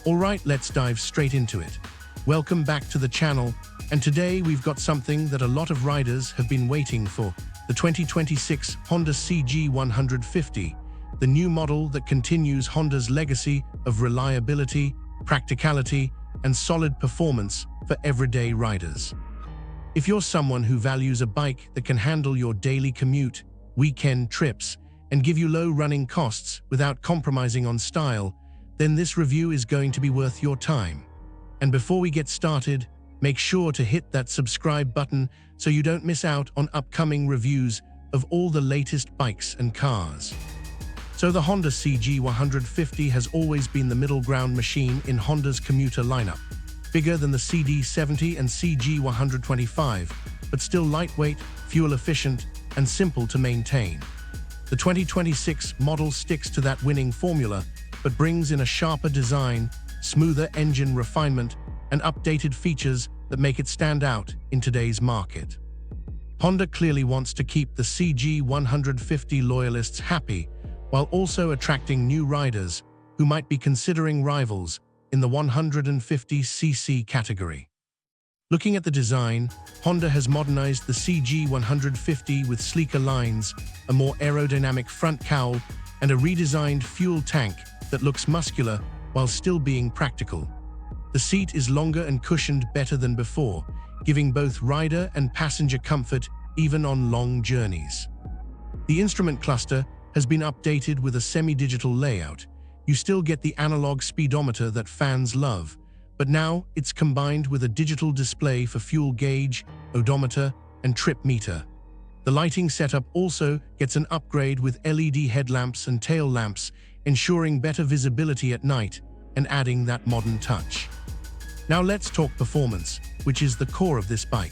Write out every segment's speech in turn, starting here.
Alright, let's dive straight into it. Welcome back to the channel, and today we've got something that a lot of riders have been waiting for, the 2026 Honda CG150, the new model that continues Honda's legacy of reliability, practicality, and solid performance for everyday riders. If you're someone who values a bike that can handle your daily commute, weekend trips, and give you low running costs without compromising on style, then this review is going to be worth your time. And before we get started, make sure to hit that subscribe button so you don't miss out on upcoming reviews of all the latest bikes and cars. So the Honda CG150 has always been the middle ground machine in Honda's commuter lineup. Bigger than the CD70 and CG125, but still lightweight, fuel efficient, and simple to maintain. The 2026 model sticks to that winning formula, but brings in a sharper design, smoother engine refinement, and updated features that make it stand out in today's market. Honda clearly wants to keep the CG150 loyalists happy, while also attracting new riders who might be considering rivals in the 150cc category. Looking at the design, Honda has modernized the CG150 with sleeker lines, a more aerodynamic front cowl, and a redesigned fuel tank that looks muscular while still being practical. The seat is longer and cushioned better than before, giving both rider and passenger comfort even on long journeys. The instrument cluster has been updated with a semi-digital layout. You still get the analog speedometer that fans love, but now it's combined with a digital display for fuel gauge, odometer, and trip meter. The lighting setup also gets an upgrade with LED headlamps and tail lamps, ensuring better visibility at night and adding that modern touch. Now let's talk performance, which is the core of this bike.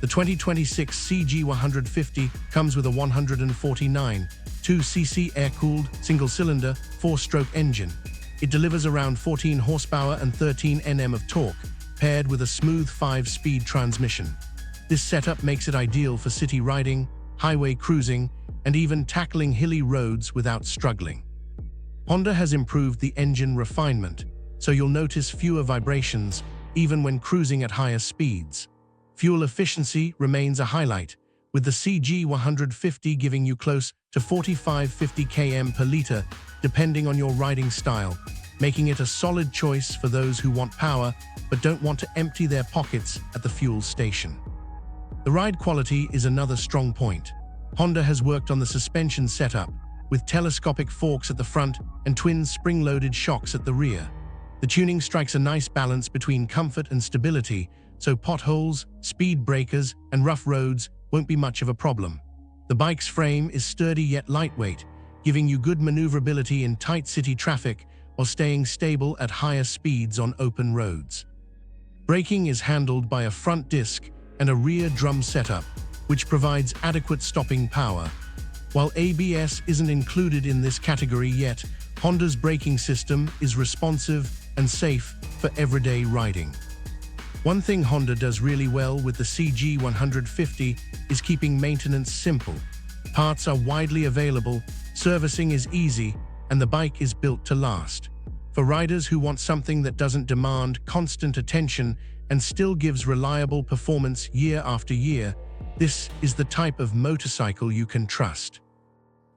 The 2026 CG150 comes with a 149 2cc air-cooled, single-cylinder, 4-stroke engine. It delivers around 14 horsepower and 13 Nm of torque, paired with a smooth 5-speed transmission. This setup makes it ideal for city riding, highway cruising, and even tackling hilly roads without struggling. Honda has improved the engine refinement, so you'll notice fewer vibrations even when cruising at higher speeds. Fuel efficiency remains a highlight, with the CG150 giving you close to 45-50 km per liter, depending on your riding style, making it a solid choice for those who want power but don't want to empty their pockets at the fuel station. The ride quality is another strong point. Honda has worked on the suspension setup, with telescopic forks at the front and twin spring-loaded shocks at the rear. The tuning strikes a nice balance between comfort and stability, so potholes, speed breakers, and rough roads won't be much of a problem. The bike's frame is sturdy yet lightweight, giving you good maneuverability in tight city traffic while staying stable at higher speeds on open roads. Braking is handled by a front disc and a rear drum setup, which provides adequate stopping power. While ABS isn't included in this category yet, Honda's braking system is responsive and safe for everyday riding. One thing Honda does really well with the CG150 is keeping maintenance simple. Parts are widely available, servicing is easy, and the bike is built to last. For riders who want something that doesn't demand constant attention and still gives reliable performance year after year, this is the type of motorcycle you can trust.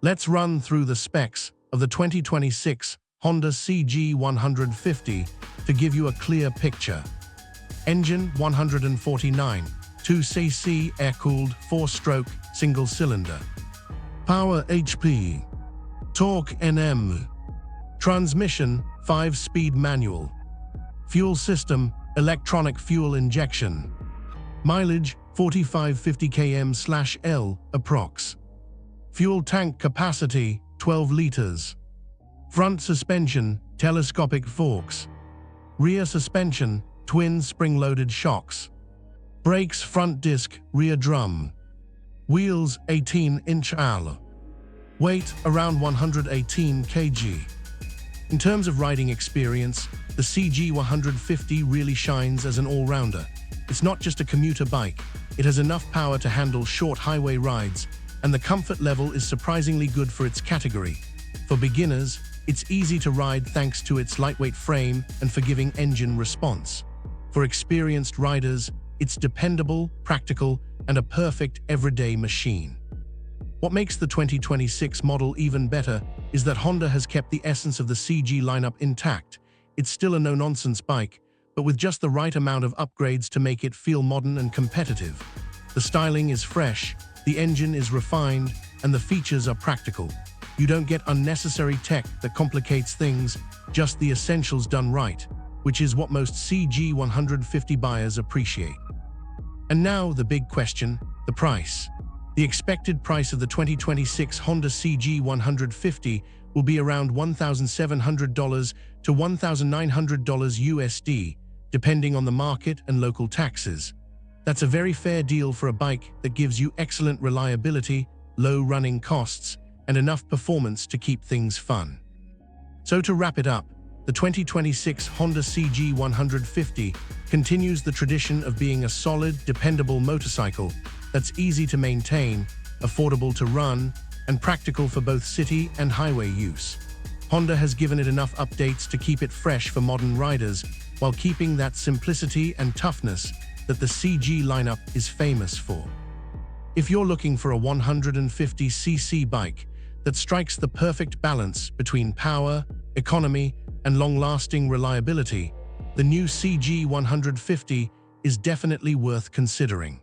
Let's run through the specs of the 2026 Honda CG150 to give you a clear picture. Engine 149, 2cc air-cooled 4-stroke single-cylinder. Power HP. Torque Nm. Transmission 5-speed manual. Fuel system electronic fuel injection. Mileage 45-50 km/L approx. Fuel tank capacity 12 liters. Front suspension telescopic forks. Rear suspension twin spring-loaded shocks. Brakes front disc rear drum. Wheels 18-inch alloy. Weight around 118 kg. In terms of riding experience, the CG150 really shines as an all-rounder. It's not just a commuter bike, it has enough power to handle short highway rides, and the comfort level is surprisingly good for its category. For beginners, It's easy to ride thanks to its lightweight frame and forgiving engine response. For experienced riders, it's dependable, practical, and a perfect everyday machine. What makes the 2026 model even better is that Honda has kept the essence of the CG lineup intact. It's still a no-nonsense bike, but with just the right amount of upgrades to make it feel modern and competitive. The styling is fresh, the engine is refined, and the features are practical. You don't get unnecessary tech that complicates things, just the essentials done right, which is what most CG 150 buyers appreciate. And now the big question, the price. The expected price of the 2026 Honda CG 150 will be around $1,700 to $1,900 USD, depending on the market and local taxes. That's a very fair deal for a bike that gives you excellent reliability, low running costs, and enough performance to keep things fun. So to wrap it up, the 2026 Honda CG 150 continues the tradition of being a solid, dependable motorcycle that's easy to maintain, affordable to run, and practical for both city and highway use. Honda has given it enough updates to keep it fresh for modern riders, while keeping that simplicity and toughness that the CG lineup is famous for. If you're looking for a 150cc bike that strikes the perfect balance between power, economy, and long-lasting reliability, the new CG 150 is definitely worth considering.